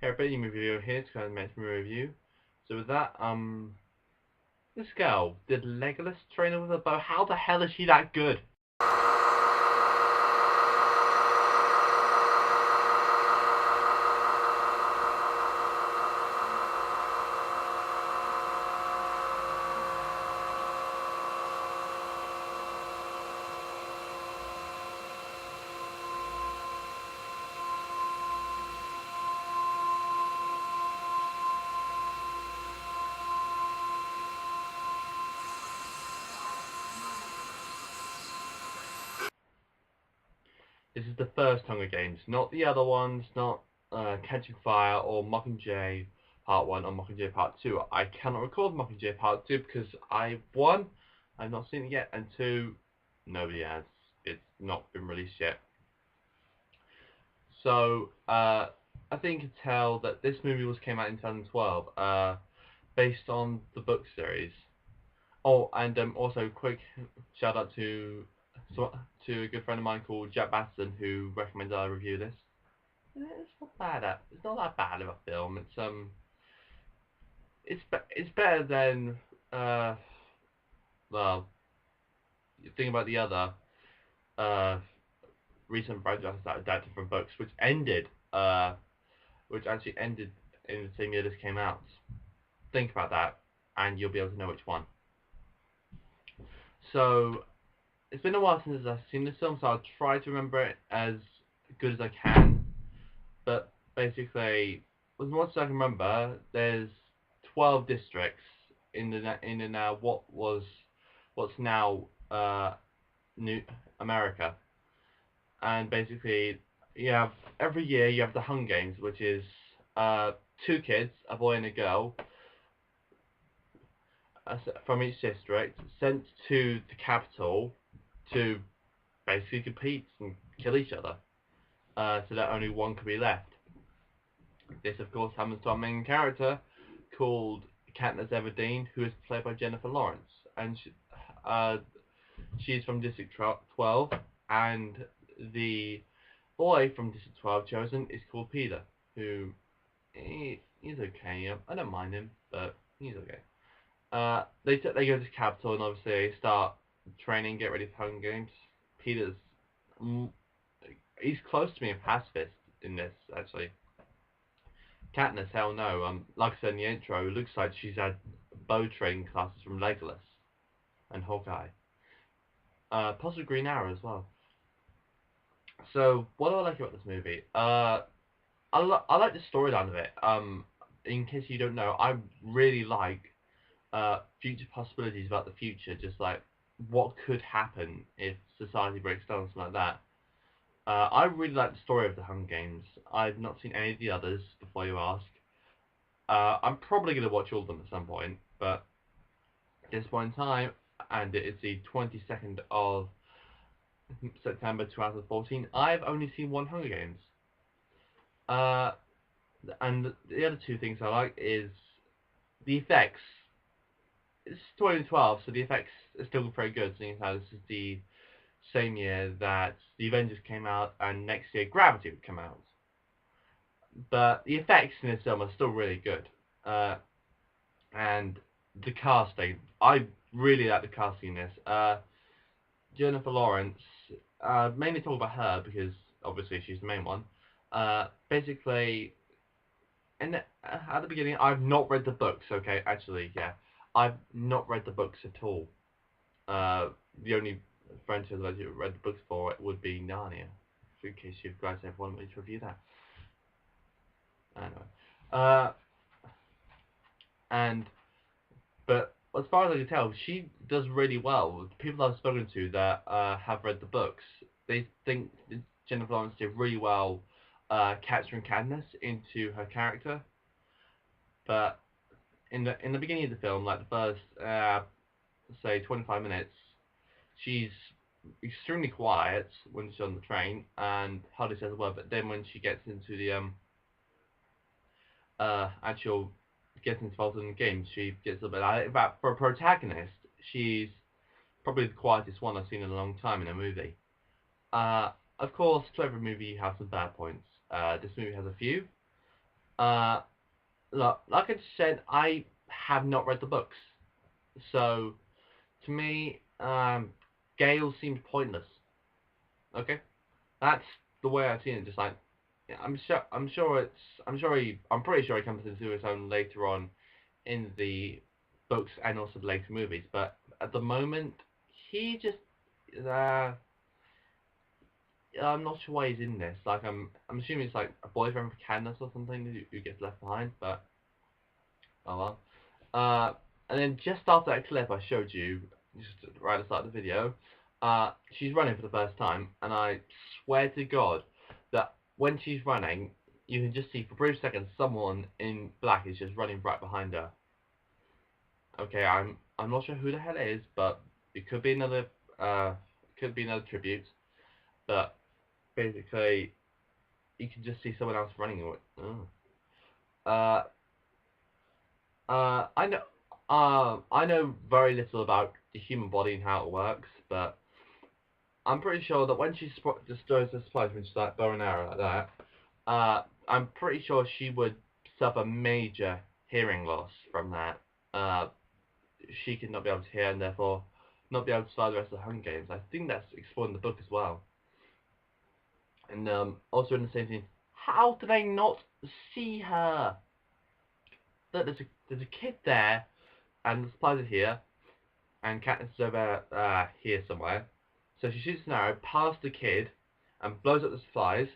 Hey everybody, Movie Review here to kind of make me review. So with that, this girl, did Legolas train her with a bow? How the hell is she that good? This is the first Hunger Games, not the other ones, not Catching Fire or Mockingjay Part 1 or Mockingjay Part 2. I cannot record Mockingjay Part 2 because one, I've not seen it yet, and two, nobody has. It's not been released yet. So, I think you can tell that this movie came out in 2012, based on the book series. Oh, and also quick shout out to a good friend of mine called Jack Baston who recommended I review this. It's not bad. It's not that bad of a film. It's better than well, you think about the other uh recent franchises that adapted from books, which actually ended in the same year this came out. Think about that, and you'll be able to know which one. So it's been a while since I've seen this film, so I'll try to remember it as good as I can. But basically, as much as I can remember, there's 12 districts in the now what's now New America, and basically every year you have the Hunger Games, which is two kids, a boy and a girl, from each district, sent to the capital to basically compete and kill each other, so that only one could be left. This, of course, happens to our main character, called Katniss Everdeen, who is played by Jennifer Lawrence, and she's from District 12, and the boy from District 12 chosen is called Peter, who he's okay. I don't mind him, but he's okay. They go to the capital and obviously they start training, get ready for Hunger Games. Peter's he's close to being a pacifist in this, actually. Katniss, hell no. Like I said in the intro, it looks like she's had bow training classes from Legolas and Hawkeye. Possibly Green Arrow as well. So, what do I like about this movie? I like the storyline of it. In case you don't know, I really like future possibilities about the future, just like what could happen if society breaks down, something like that. I really like the story of the Hunger Games. I've not seen any of the others before you ask. I'm probably going to watch all of them at some point, but at this point in time, and it is the 22nd of September 2014, I've only seen one Hunger Games. And the other two things I like is the effects. It's 2012, so the effects are still very good, seeing as this is the same year that the Avengers came out, and next year Gravity would come out. But the effects in this film are still really good. And the casting, I really like the casting in this. Jennifer Lawrence, mainly talk about her because obviously she's the main one. Basically, at the beginning, I've not read the books. Okay, actually, yeah, I've not read the books at all. The only franchise I've read the books for would be Narnia. In case you guys ever want me to review that. Anyway, and but as far as I can tell, she does really well. The people I've spoken to that have read the books, they think Jennifer Lawrence did really well capturing Katniss into her character. But in the beginning of the film, like the first say 25 minutes, she's extremely quiet when she's on the train and hardly says a word. But then when she gets into the actual gets involved in the game, she gets a little bit like that. For a protagonist, she's probably the quietest one I've seen in a long time in a movie. Of course, to every movie you have some bad points. This movie has a few. Look, like I said, I have not read the books, so to me, Gale seems pointless. Okay, that's the way I've seen it. Just like, yeah, I'm pretty sure he comes into his own later on in the books and also the later movies. But at the moment, he just, uh, I'm not sure why he's in this. Like, I'm assuming it's like a boyfriend for Candace or something who gets left behind. But oh well. And then just after that clip I showed you, just right at the start of the video, she's running for the first time, and I swear to God that when she's running, you can just see for brief seconds someone in black is just running right behind her. Okay, I'm not sure who the hell it is, but it could be another tribute, but basically you can just see someone else running. And oh. Uh, I know very little about the human body and how it works, but I'm pretty sure that when she just throws the supplies, when she's like bow and arrow like that, I'm pretty sure she would suffer major hearing loss from that. Uh, she could not be able to hear and therefore not be able to survive the rest of the Hunger Games. I think that's explored in the book as well. And also in the same thing, how do they not see her? Look, there's a kid there, and the supplies are here, and Katniss is over here somewhere. So she shoots an arrow past the kid and blows up the supplies.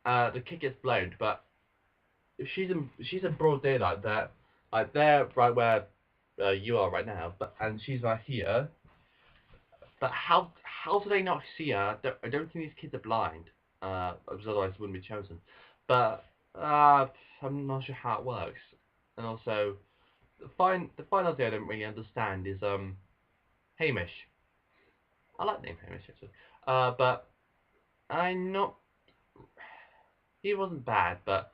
The kid gets blown, but if she's in broad daylight there, like there, right where you are right now, and she's right here. But how do they not see her? I don't think these kids are blind, because otherwise they wouldn't be chosen. But I'm not sure how it works. And also, the final thing I don't really understand is Hamish. I like the name Hamish actually. But I'm not. He wasn't bad, but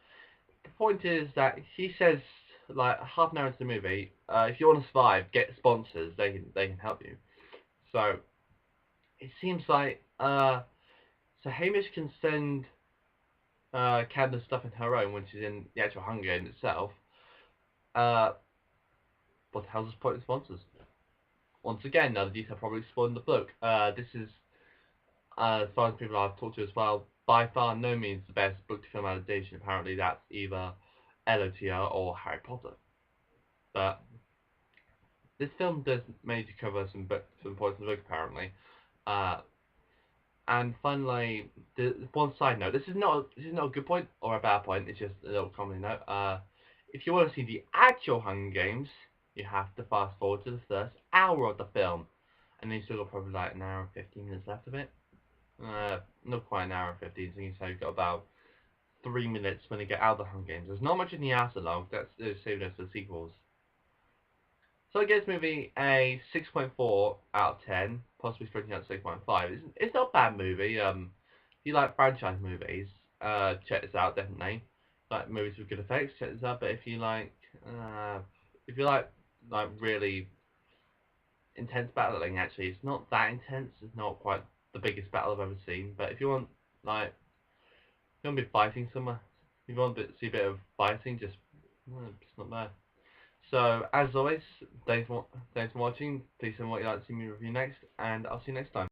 the point is that he says like half an hour into the movie, if you want to survive, get sponsors. They can help you. So it seems like so Hamish can send Candace stuff in her own when she's in the actual Hunger Game itself. Uh, what the hell's the point of sponsors? Once again, another detail probably explored in the book. This is as far as people I've talked to as well, by far no means the best book to film adaptation. Apparently that's either LOTR or Harry Potter. But this film does manage to cover some points in the book apparently. And finally, the one side note. This is not a good point or a bad point. It's just a little comedy note. If you want to see the actual Hunger Games, you have to fast forward to the first hour of the film, and then you still got probably like an hour and 15 minutes left of it. Not quite an hour and 15. So you've got about 3 minutes when they get out of the Hunger Games. There's not much in the afterlog. That's saved us for the sequels. So I give this movie a 6.4 out of 10, possibly stretching out to 6.5. It's not a bad movie. If you like franchise movies, check this out definitely. Like movies with good effects, check this out. But if you like really intense battling, actually, it's not that intense. It's not quite the biggest battle I've ever seen. But if you want you want to be fighting somewhere, if you want to see a bit of fighting, just it's not there. So, as always, thanks for watching. Please tell me what you'd like to see me review next, and I'll see you next time.